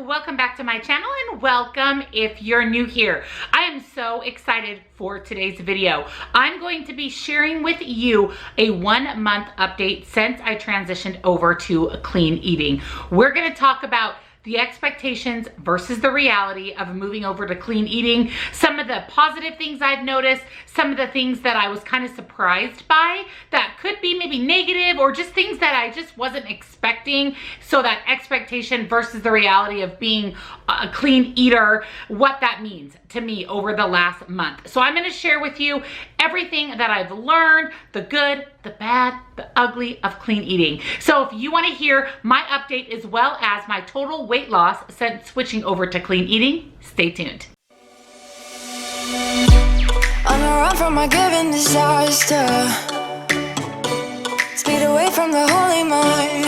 welcome back to my channel and welcome if you're new here. I am so excited for today's video. I'm going to be sharing with you a 1 month update since I transitioned over to clean eating. We're going to talk about the expectations versus the reality of moving over to clean eating, some of the positive things I've noticed, some of the things that I was kind of surprised by that could be maybe negative or just things that I just wasn't expecting. So that expectation versus the reality of being a clean eater, what that means to me over the last month. So I'm going to share with you everything that I've learned, the good, the bad, the ugly of clean eating. So if you want to hear my update as well as my total weight loss since switching over to clean eating, stay tuned. On a run from my given disaster, speed away from the holy mind.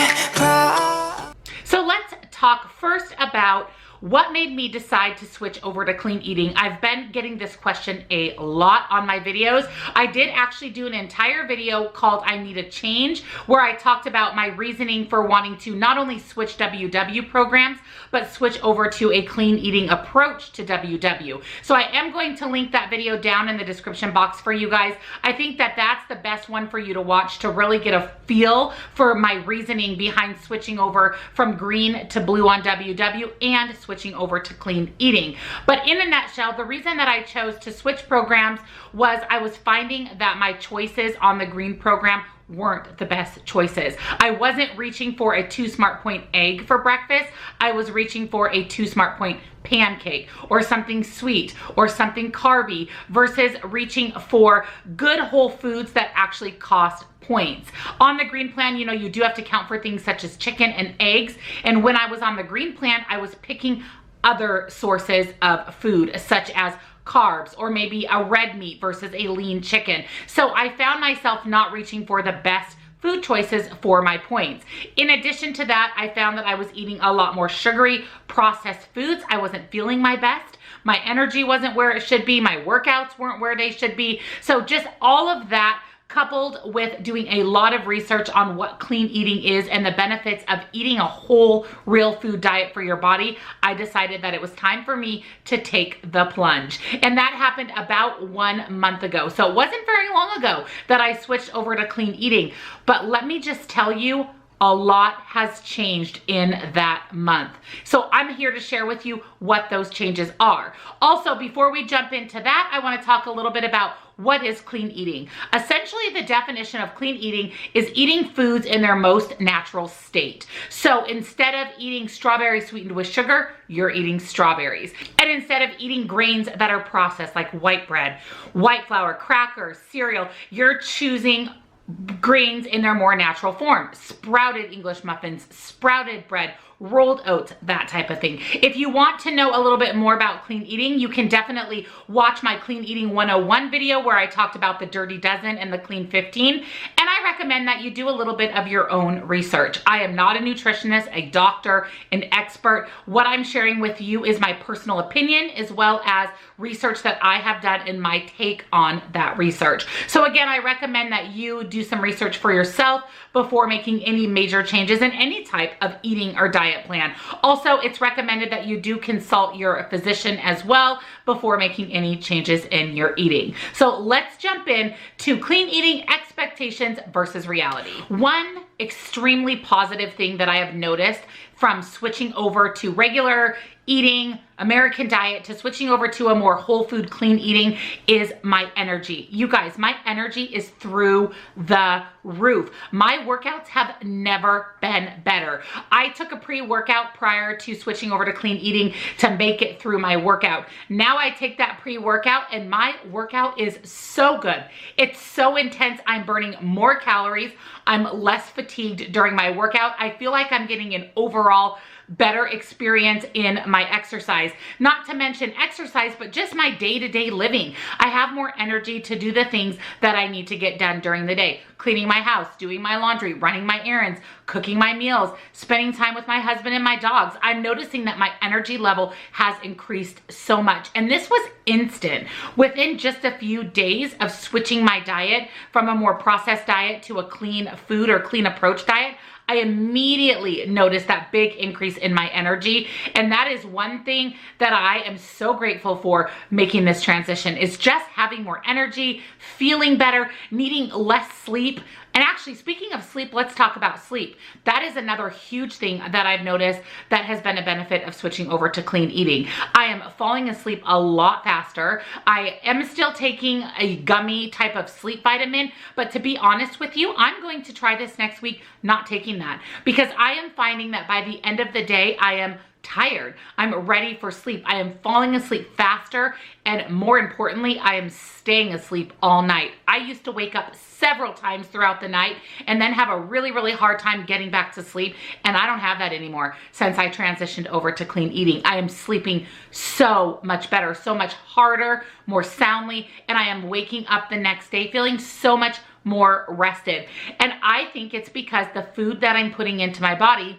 So let's talk first about what made me decide to switch over to clean eating. I've been getting this question a lot on my videos. I did actually do an entire video called I Need a Change, where I talked about my reasoning for wanting to not only switch WW programs, but switch over to a clean eating approach to WW. So I am going to link that video down in the description box for you guys. I think that that's the best one for you to watch to really get a feel for my reasoning behind switching over from green to blue on WW and switching over to clean eating. But in a nutshell, the reason that I chose to switch programs was I was finding that my choices on the green program weren't the best choices. I wasn't reaching for a 2 Smart Point egg for breakfast. I was reaching for a 2 Smart Point pancake or something sweet or something carby versus reaching for good whole foods that actually cost points. On the green plan, you know, you do have to count for things such as chicken and eggs. And when I was on the green plan, I was picking other sources of food such as carbs or maybe a red meat versus a lean chicken. So I found myself not reaching for the best food choices for my points. In addition to that, I found that I was eating a lot more sugary processed foods. I wasn't feeling my best. My energy wasn't where it should be. My workouts weren't where they should be. So just all of that coupled with doing a lot of research on what clean eating is and the benefits of eating a whole real food diet for your body, I decided that it was time for me to take the plunge. And that happened about 1 month ago. So it wasn't very long ago that I switched over to clean eating. But let me just tell you, a lot has changed in that month. So I'm here to share with you what those changes are. Also, before we jump into that, I want to talk a little bit about what is clean eating. Essentially, the definition of clean eating is eating foods in their most natural state. So instead of eating strawberries sweetened with sugar, you're eating strawberries. And instead of eating grains that are processed like white bread, white flour, crackers, cereal, you're choosing grains in their more natural form. Sprouted English muffins, sprouted bread, rolled oats, that type of thing. If you want to know a little bit more about clean eating, you can definitely watch my Clean Eating 101 video where I talked about the Dirty Dozen and the Clean 15. And I recommend that you do a little bit of your own research. I am not a nutritionist, a doctor, an expert. What I'm sharing with you is my personal opinion as well as research that I have done and my take on that research. So again, I recommend that you do some research for yourself before making any major changes in any type of eating or diet plan. Also, it's recommended that you do consult your physician as well before making any changes in your eating. So let's jump in to clean eating expectations versus reality. One extremely positive thing that I have noticed from switching over to regular eating American diet to switching over to a more whole food clean eating is my energy. You guys, my energy is through the roof. My workouts have never been better. I took a pre-workout prior to switching over to clean eating to make it through my workout. Now I take that pre-workout and my workout is so good. It's so intense. I'm burning more calories. I'm less fatigued during my workout. I feel like I'm getting an overall better experience in my exercise. Not to mention exercise, but just my day-to-day living. I have more energy to do the things that I need to get done during the day. Cleaning my house, doing my laundry, running my errands, cooking my meals, spending time with my husband and my dogs. I'm noticing that my energy level has increased so much. And this was instant. Within just a few days of switching my diet from a more processed diet to a clean food or clean approach diet, I immediately noticed that big increase in my energy. And that is one thing that I am so grateful for making this transition, is just having more energy, feeling better, needing less sleep. And actually, speaking of sleep, let's talk about sleep. That is another huge thing that I've noticed that has been a benefit of switching over to clean eating. I am falling asleep a lot faster. I am still taking a gummy type of sleep vitamin, but to be honest with you, I'm going to try this next week not taking that, because I am finding that by the end of the day, I am tired. I'm ready for sleep. I am falling asleep faster, and more importantly, I am staying asleep all night. I used to wake up several times throughout the night and then have a really, really hard time getting back to sleep, and I don't have that anymore since I transitioned over to clean eating. I am sleeping so much better, so much harder, more soundly, and I am waking up the next day feeling so much more rested. And I think it's because the food that I'm putting into my body,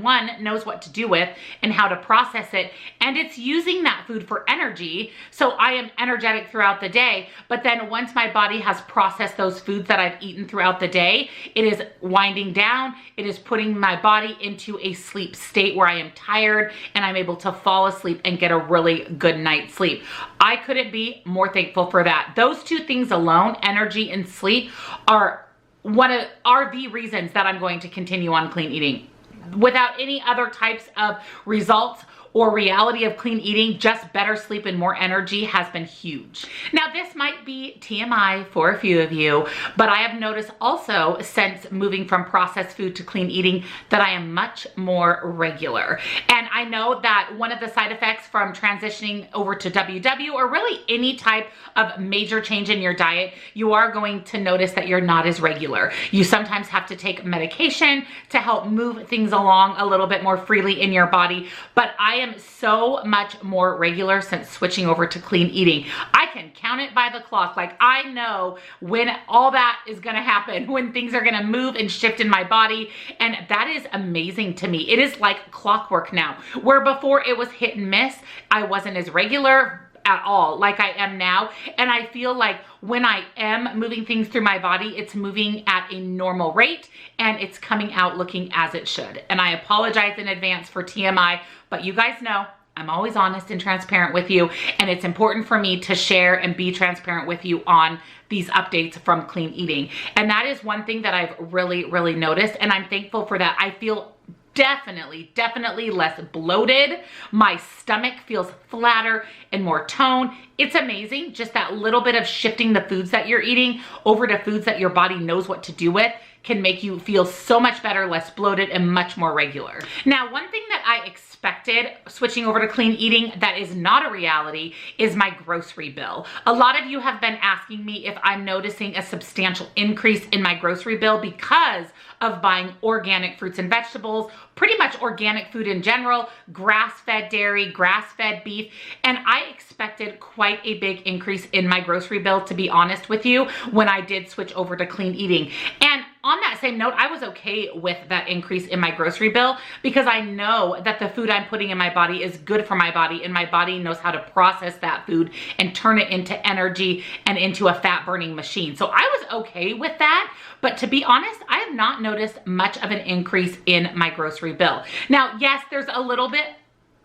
one, knows what to do with and how to process it, and it's using that food for energy. So I am energetic throughout the day, but then once my body has processed those foods that I've eaten throughout the day, it is winding down. It is putting my body into a sleep state where I am tired and I'm able to fall asleep and get a really good night's sleep. I couldn't be more thankful for that. Those two things alone, energy and sleep, are the reasons that I'm going to continue on clean eating. Without any other types of results or reality of clean eating, just better sleep and more energy has been huge. Now, this might be TMI for a few of you, but I have noticed also since moving from processed food to clean eating that I am much more regular. And I know that one of the side effects from transitioning over to WW, or really any type of major change in your diet, you are going to notice that you're not as regular. You sometimes have to take medication to help move things along a little bit more freely in your body, but I am so much more regular since switching over to clean eating. I can count it by the clock. Like, I know when all that is gonna happen, when things are gonna move and shift in my body, and that is amazing to me. It is like clockwork now, where before it was hit and miss. I wasn't as regular at all like I am now, and I feel like when I am moving things through my body, it's moving at a normal rate and it's coming out looking as it should. And I apologize in advance for TMI, but you guys know I'm always honest and transparent with you, and it's important for me to share and be transparent with you on these updates from clean eating. And that is one thing that I've really, really noticed, and I'm thankful for that. I feel definitely less bloated. My stomach feels flatter and more tone. It's amazing. Just that little bit of shifting the foods that you're eating over to foods that your body knows what to do with can make you feel so much better, less bloated, and much more regular. Now, one thing that I expected switching over to clean eating that is not a reality is my grocery bill. A lot of you have been asking me if I'm noticing a substantial increase in my grocery bill because of buying organic fruits and vegetables, pretty much organic food in general, grass-fed dairy, grass-fed beef, and I expected quite a big increase in my grocery bill, to be honest with you, when I did switch over to clean eating. And on that same note, I was okay with that increase in my grocery bill because I know that the food I'm putting in my body is good for my body, and my body knows how to process that food and turn it into energy and into a fat burning machine. So I was okay with that. But to be honest, I have not noticed much of an increase in my grocery bill. Now, yes, there's a little bit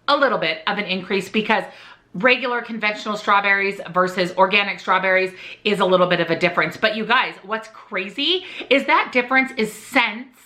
of an increase because regular conventional strawberries versus organic strawberries is a little bit of a difference. But you guys, what's crazy is that difference is cents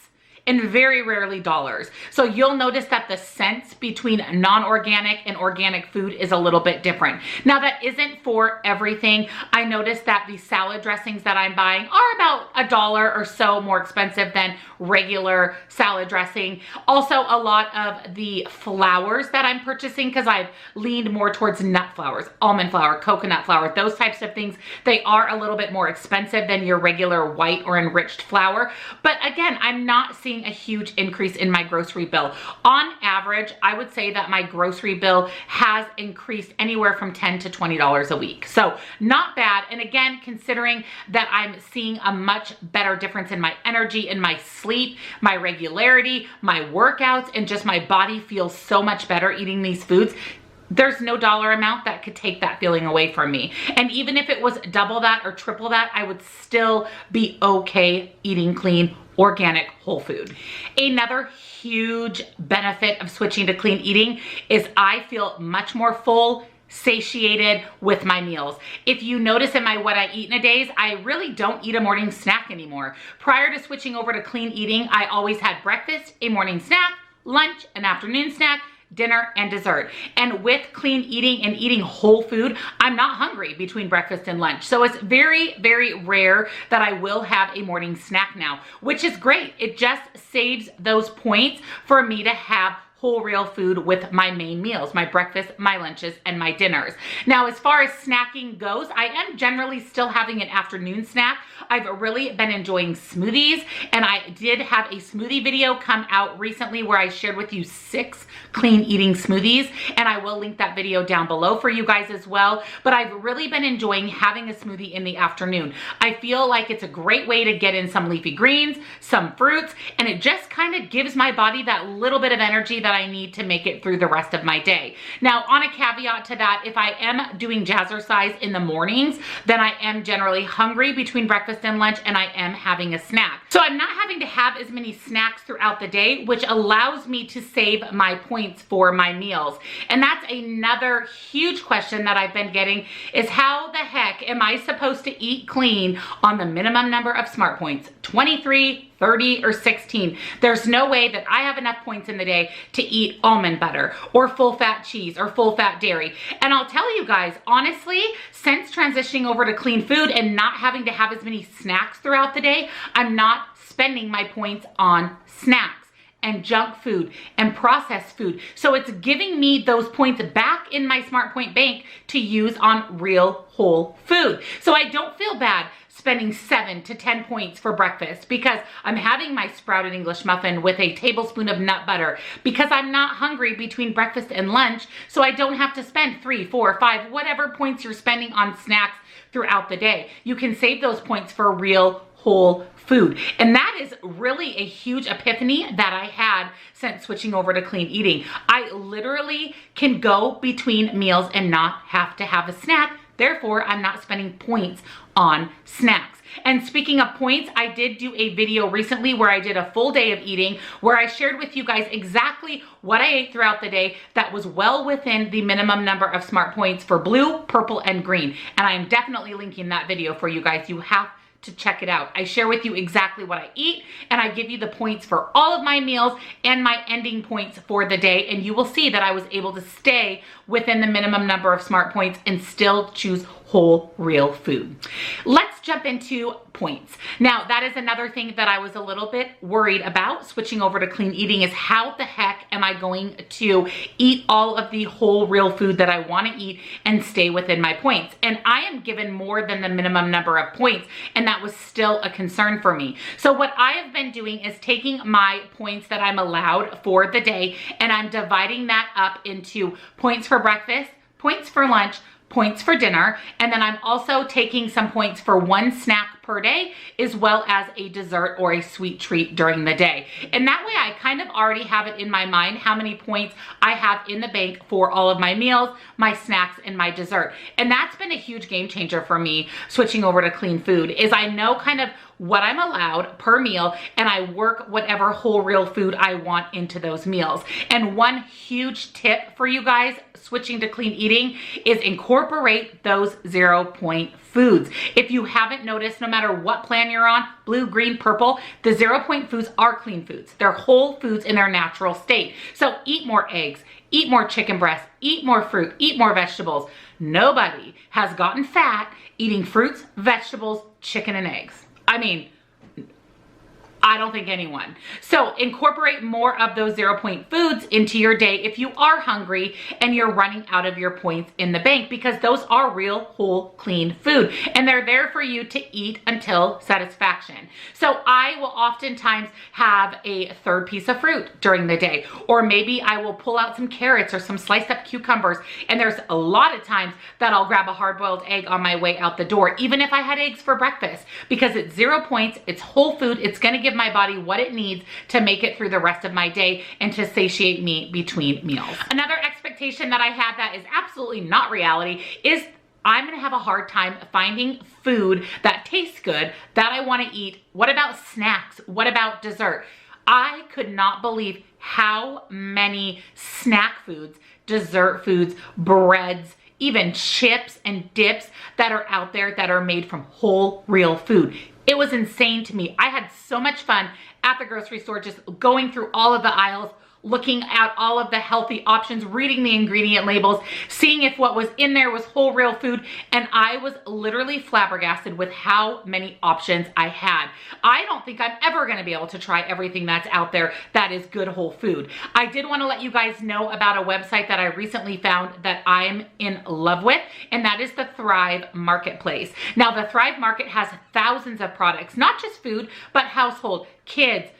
and very rarely dollars. So you'll notice that the cents between non-organic and organic food is a little bit different. Now, that isn't for everything. I noticed that the salad dressings that I'm buying are about $1 or so more expensive than regular salad dressing. Also, a lot of the flours that I'm purchasing, because I've leaned more towards nut flours, almond flour, coconut flour, those types of things, they are a little bit more expensive than your regular white or enriched flour. But again, I'm not seeing a huge increase in my grocery bill. On average, I would say that my grocery bill has increased anywhere from $10 to $20 a week. So not bad. And again, considering that I'm seeing a much better difference in my energy, in my sleep, my regularity, my workouts, and just my body feels so much better eating these foods, there's no dollar amount that could take that feeling away from me. And even if it was double that or triple that, I would still be okay eating clean organic whole food. Another huge benefit of switching to clean eating is I feel much more full, satiated with my meals. If you notice in my what I eat in a days, I really don't eat a morning snack anymore. Prior to switching over to clean eating, I always had breakfast, a morning snack, lunch, an afternoon snack, dinner, and dessert. And with clean eating and eating whole food, I'm not hungry between breakfast and lunch. So it's very, very rare that I will have a morning snack now, which is great. It just saves those points for me to have whole real food with my main meals, my breakfast, my lunches, and my dinners. Now, as far as snacking goes, I am generally still having an afternoon snack. I've really been enjoying smoothies, and I did have a smoothie video come out recently where I shared with you 6 clean eating smoothies, and I will link that video down below for you guys as well. But I've really been enjoying having a smoothie in the afternoon. I feel like it's a great way to get in some leafy greens, some fruits, and it just kind of gives my body that little bit of energy that I need to make it through the rest of my day. Now, on a caveat to that, if I am doing jazzercise in the mornings, then I am generally hungry between breakfast and lunch, and I am having a snack. So I'm not having to have as many snacks throughout the day, which allows me to save my points for my meals. And that's another huge question that I've been getting is how the heck am I supposed to eat clean on the minimum number of smart points? 23, 30, or 16. There's no way that I have enough points in the day to eat almond butter or full fat cheese or full fat dairy. And I'll tell you guys, honestly, since transitioning over to clean food and not having to have as many snacks throughout the day, I'm not spending my points on snacks and junk food and processed food. So it's giving me those points back in my Smart Point bank to use on real whole food. So I don't feel bad spending 7 to 10 points for breakfast because I'm having my sprouted English muffin with a tablespoon of nut butter because I'm not hungry between breakfast and lunch, so I don't have to spend 3, 4, 5, whatever points you're spending on snacks throughout the day. You can save those points for real whole food. And that is really a huge epiphany that I had since switching over to clean eating. I literally can go between meals and not have to have a snack. Therefore, I'm not spending points on snacks. And speaking of points, I did do a video recently where I did a full day of eating where I shared with you guys exactly what I ate throughout the day that was well within the minimum number of smart points for blue, purple, and green. And I am definitely linking that video for you guys. You have to check it out. I share with you exactly what I eat, and I give you the points for all of my meals and my ending points for the day, and you will see that I was able to stay within the minimum number of smart points and still choose whole real food. Let's jump into points. Now, that is another thing that I was a little bit worried about switching over to clean eating is how the heck am I going to eat all of the whole real food that I want to eat and stay within my points? And I am given more than the minimum number of points, and that was still a concern for me. So what I have been doing is taking my points that I'm allowed for the day, and I'm dividing that up into points for breakfast, points for lunch, points for dinner, and then I'm also taking some points for one snack per day as well as a dessert or a sweet treat during the day. And that way I kind of already have it in my mind how many points I have in the bank for all of my meals, my snacks, and my dessert. And that's been a huge game changer for me switching over to clean food is I know kind of what I'm allowed per meal, and I work whatever whole real food I want into those meals. And one huge tip for you guys switching to clean eating is incorporate those 0 point foods. If you haven't noticed, no matter what plan you're on, blue, green, purple, the 0 point foods are clean foods. They're whole foods in their natural state. So eat more eggs, eat more chicken breasts, eat more fruit, eat more vegetables. Nobody has gotten fat eating fruits, vegetables, chicken, and eggs. I mean, I don't think anyone. So incorporate more of those 0 point foods into your day if you are hungry and you're running out of your points in the bank, because those are real, whole, clean food and they're there for you to eat until satisfaction. So I will oftentimes have a third piece of fruit during the day, or maybe I will pull out some carrots or some sliced up cucumbers. And there's a lot of times that I'll grab a hard-boiled egg on my way out the door, even if I had eggs for breakfast, because it's 0 points, it's whole food, it's gonna give my body what it needs to make it through the rest of my day and to satiate me between meals. Another expectation that I had that is absolutely not reality is I'm gonna have a hard time finding food that tastes good that I wanna eat. What about snacks? What about dessert? I could not believe how many snack foods, dessert foods, breads, even chips and dips that are out there that are made from whole, real food. It was insane to me. I had so much fun at the grocery store just going through all of the aisles, looking at all of the healthy options, reading the ingredient labels, seeing if what was in there was whole real food, and I was literally flabbergasted with how many options I had. I don't think I'm ever gonna be able to try everything that's out there that is good whole food. I did wanna let you guys know about a website that I recently found that I'm in love with, and that is the Thrive Marketplace. Now, the Thrive Market has thousands of products, not just food, but household, kids,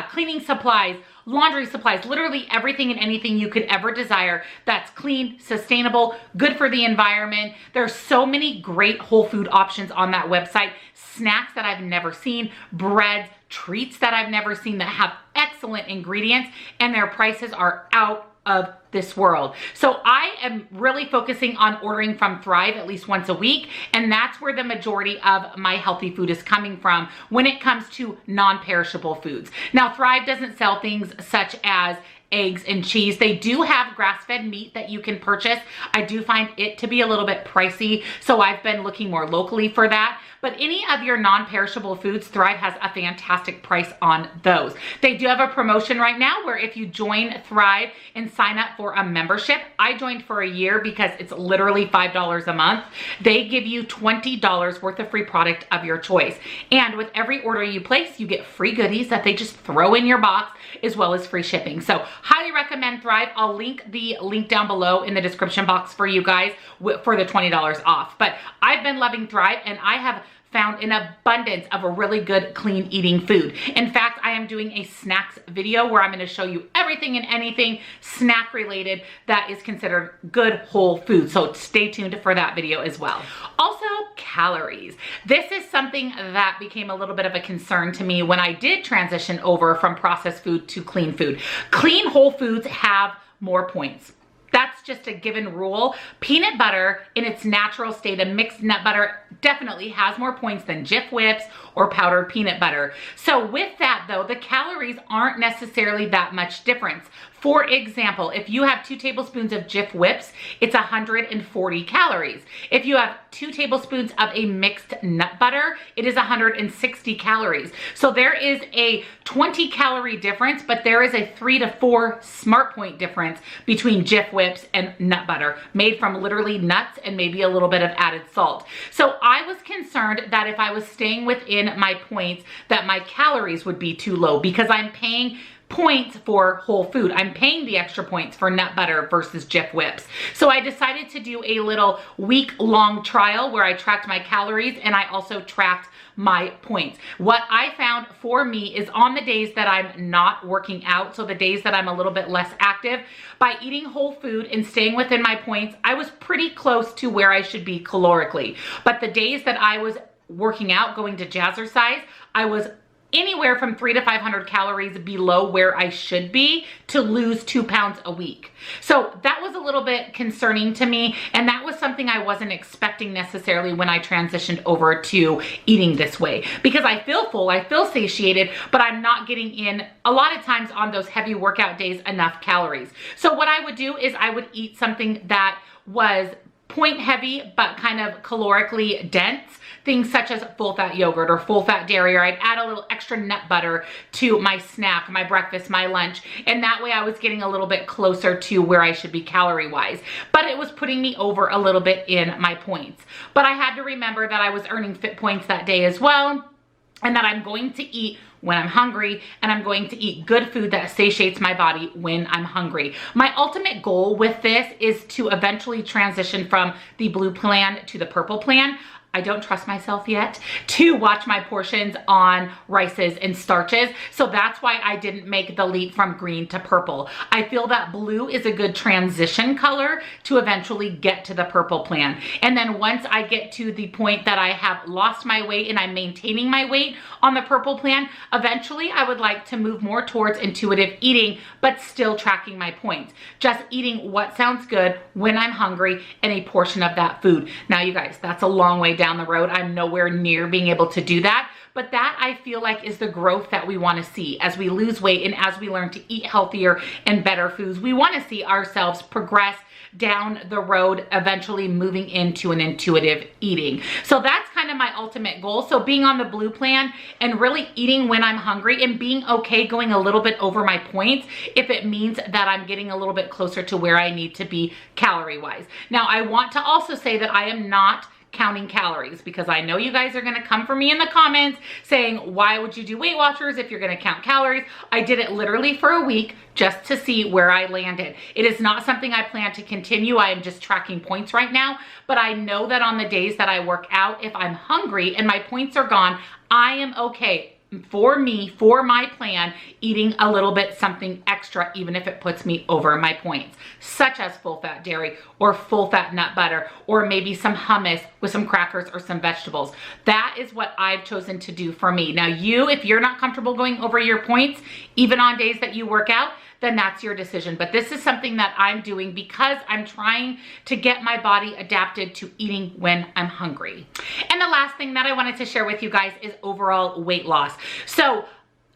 cleaning supplies, laundry supplies, literally everything and anything you could ever desire that's clean, sustainable, good for the environment. There's so many great whole food options on that website. Snacks that I've never seen, breads, treats that I've never seen that have excellent ingredients, and their prices are out of this world. So I am really focusing on ordering from Thrive at least once a week, and that's where the majority of my healthy food is coming from when it comes to non-perishable foods. Now, Thrive doesn't sell things such as eggs and cheese. They do have grass-fed meat that you can purchase. I do find it to be a little bit pricey, so I've been looking more locally for that. But any of your non-perishable foods, Thrive has a fantastic price on those. They do have a promotion right now where if you join Thrive and sign up for a membership, I joined for a year because it's literally $5 a month. They give you $20 worth of free product of your choice. And with every order you place, you get free goodies that they just throw in your box, as well as free shipping. So highly recommend Thrive. I'll link the link down below in the description box for you guys for the $20 off. But I've been loving Thrive, and I have found an abundance of a really good clean eating food. In fact, I am doing a snacks video where I'm going to show you everything and anything snack related that is considered good whole food. So stay tuned for that video as well. Also, calories. This is something that became a little bit of a concern to me when I did transition over from processed food to clean food. Clean whole foods have more points. That's just a given rule. Peanut butter in its natural state, a mixed nut butter, definitely has more points than Jif Whips or powdered peanut butter. So with that though, the calories aren't necessarily that much difference. For example, if you have 2 tablespoons of Jif Whips, it's 140 calories. If you have 2 tablespoons of a mixed nut butter, it is 160 calories. So there is a 20 calorie difference, but there is a 3 to 4 smart point difference between Jif Whips and nut butter made from literally nuts and maybe a little bit of added salt. So I was concerned that if I was staying within my points, that my calories would be too low because I'm paying points for whole food. I'm paying the extra points for nut butter versus Jif Whips. So I decided to do a little week-long trial where I tracked my calories and I also tracked my points. What I found for me is on the days that I'm not working out, so the days that I'm a little bit less active, by eating whole food and staying within my points, I was pretty close to where I should be calorically. But the days that I was working out, going to jazzercise, I was anywhere from 300 to 500 calories below where I should be to lose 2 pounds a week. So that was a little bit concerning to me, and that was something I wasn't expecting necessarily when I transitioned over to eating this way, because I feel full, I feel satiated, but I'm not getting in a lot of times on those heavy workout days enough calories. So what I would do is I would eat something that was point heavy but kind of calorically dense, things such as full fat yogurt or full fat dairy, or I'd add a little extra nut butter to my snack, my breakfast, my lunch, and that way I was getting a little bit closer to where I should be calorie wise, but it was putting me over a little bit in my points. But I had to remember that I was earning fit points that day as well, and that I'm going to eat when I'm hungry, and I'm going to eat good food that satiates my body when I'm hungry. My ultimate goal with this is to eventually transition from the blue plan to the purple plan. I don't trust myself yet to watch my portions on rices and starches. So that's why I didn't make the leap from green to purple. I feel that blue is a good transition color to eventually get to the purple plan. And then once I get to the point that I have lost my weight and I'm maintaining my weight on the purple plan, eventually I would like to move more towards intuitive eating, but still tracking my points. Just eating what sounds good when I'm hungry and a portion of that food. Now you guys, that's a long way down the road. I'm nowhere near being able to do that, but that I feel like is the growth that we want to see as we lose weight and as we learn to eat healthier and better foods. We want to see ourselves progress down the road, eventually moving into an intuitive eating. So that's kind of my ultimate goal. So being on the blue plan and really eating when I'm hungry and being okay going a little bit over my points if it means that I'm getting a little bit closer to where I need to be calorie wise. Now I want to also say that I am not counting calories, because I know you guys are going to come for me in the comments saying, why would you do Weight Watchers if you're going to count calories? I did it literally for a week just to see where I landed. It is not something I plan to continue. I am just tracking points right now, but I know that on the days that I work out, if I'm hungry and my points are gone, I am okay. For me, for my plan, eating a little bit something extra, even if it puts me over my points, such as full fat dairy or full fat nut butter, or maybe some hummus with some crackers or some vegetables. That is what I've chosen to do for me. Now you, if you're not comfortable going over your points, even on days that you work out, then that's your decision. But this is something that I'm doing because I'm trying to get my body adapted to eating when I'm hungry. And the last thing that I wanted to share with you guys is overall weight loss. So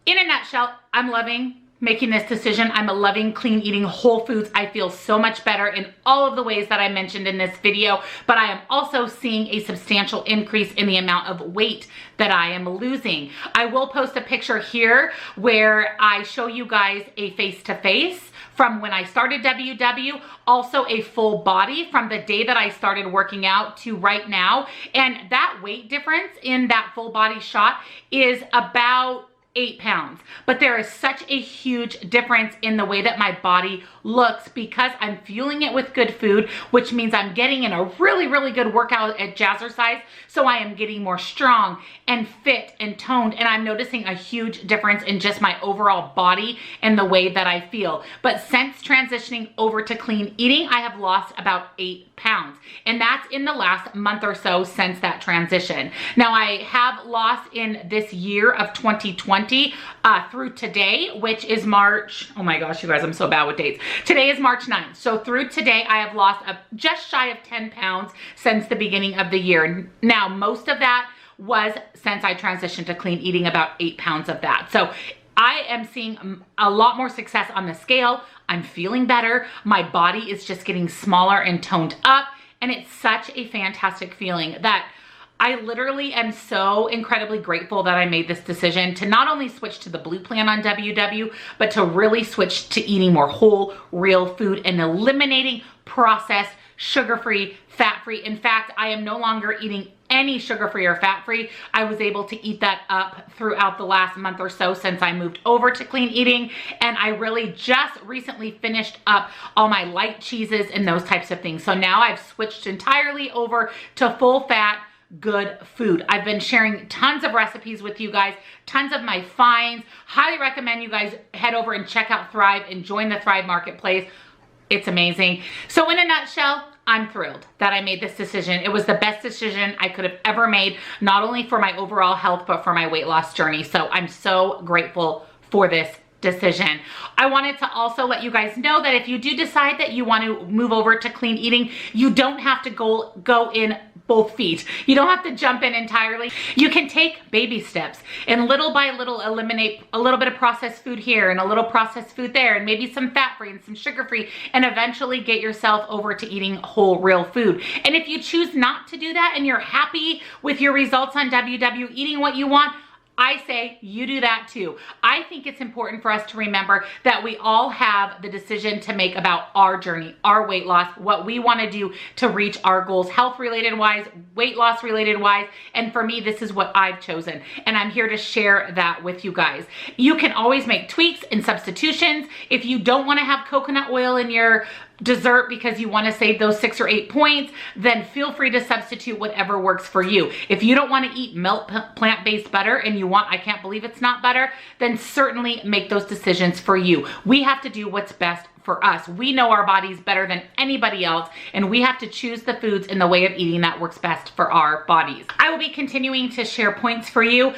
in a nutshell, I'm loving making this decision. I'm loving clean eating whole foods. I feel so much better in all of the ways that I mentioned in this video, but I am also seeing a substantial increase in the amount of weight that I am losing. I will post a picture here where I show you guys a face-to-face from when I started WW, also a full body from the day that I started working out to right now. And that weight difference in that full body shot is about 8 pounds, but there is such a huge difference in the way that my body looks because I'm fueling it with good food, which means I'm getting in a really, really good workout at Jazzercise. So I am getting more strong and fit and toned, and I'm noticing a huge difference in just my overall body and the way that I feel. But since transitioning over to clean eating, I have lost about 8 pounds, and that's in the last month or so since that transition. Now I have lost in this year of 2020 through today, which is March. Oh my gosh, you guys, I'm so bad with dates. Today is March 9th. So through today, I have lost just shy of 10 pounds since the beginning of the year. Now, most of that was since I transitioned to clean eating, about 8 pounds of that. So I am seeing a lot more success on the scale. I'm feeling better. My body is just getting smaller and toned up. And it's such a fantastic feeling that I literally am so incredibly grateful that I made this decision to not only switch to the blue plan on WW, but to really switch to eating more whole, real food and eliminating processed, sugar-free, fat-free. In fact, I am no longer eating any sugar-free or fat-free. I was able to eat that up throughout the last month or so since I moved over to clean eating. And I really just recently finished up all my light cheeses and those types of things. So now I've switched entirely over to full fat, good food. I've been sharing tons of recipes with you guys, tons of my finds. Highly recommend you guys head over and check out Thrive and join the Thrive Marketplace. It's amazing. So in a nutshell, I'm thrilled that I made this decision. It was the best decision I could have ever made, not only for my overall health, but for my weight loss journey. So I'm so grateful for this decision. I wanted to also let you guys know that if you do decide that you want to move over to clean eating, you don't have to go in both feet. You don't have to jump in entirely. You can take baby steps and little by little eliminate a little bit of processed food here and a little processed food there and maybe some fat-free and some sugar-free, and eventually get yourself over to eating whole, real food. And if you choose not to do that and you're happy with your results on WW eating what you want, I say you do that too. I think it's important for us to remember that we all have the decision to make about our journey, our weight loss, what we want to do to reach our goals, health related wise, weight loss related wise. And for me, this is what I've chosen. And I'm here to share that with you guys. You can always make tweaks and substitutions. If you don't want to have coconut oil in your dessert because you want to save those 6 or 8 points, then feel free to substitute whatever works for you. If you don't want to eat milk plant-based butter and you want, I can't believe it's not butter, then certainly make those decisions for you. We have to do what's best for us. We know our bodies better than anybody else, and we have to choose the foods in the way of eating that works best for our bodies. I will be continuing to share points for you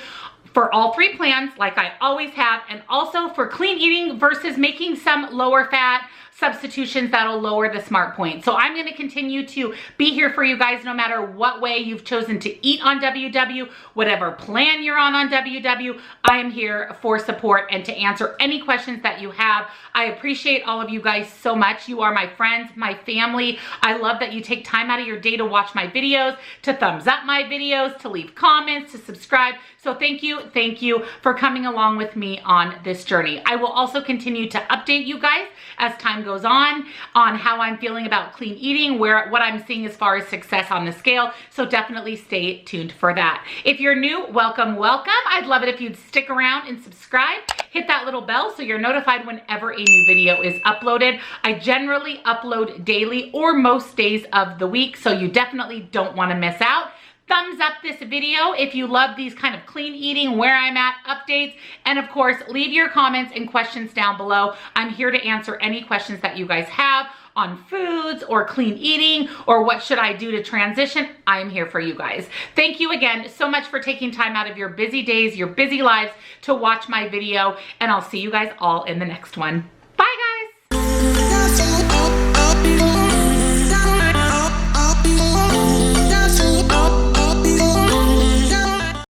for all 3 plans, like I always have, and also for clean eating versus making some lower fat substitutions that'll lower the smart point. So I'm going to continue to be here for you guys no matter what way you've chosen to eat on WW, whatever plan you're on WW. I am here for support and to answer any questions that you have. I appreciate all of you guys so much. You are my friends, my family. I love that you take time out of your day to watch my videos, to thumbs up my videos, to leave comments, to subscribe. So thank you for coming along with me on this journey. I will also continue to update you guys as time goes on how I'm feeling about clean eating, what I'm seeing as far as success on the scale. So definitely stay tuned for that. If you're new, welcome, welcome. I'd love it if you'd stick around and subscribe. Hit that little bell so you're notified whenever a new video is uploaded. I generally upload daily or most days of the week, so you definitely don't want to miss out. Thumbs up this video if you love these kind of clean eating, where I'm at updates, and of course, leave your comments and questions down below. I'm here to answer any questions that you guys have on foods or clean eating or what should I do to transition. I'm here for you guys. Thank you again so much for taking time out of your busy days, your busy lives to watch my video, and I'll see you guys all in the next one.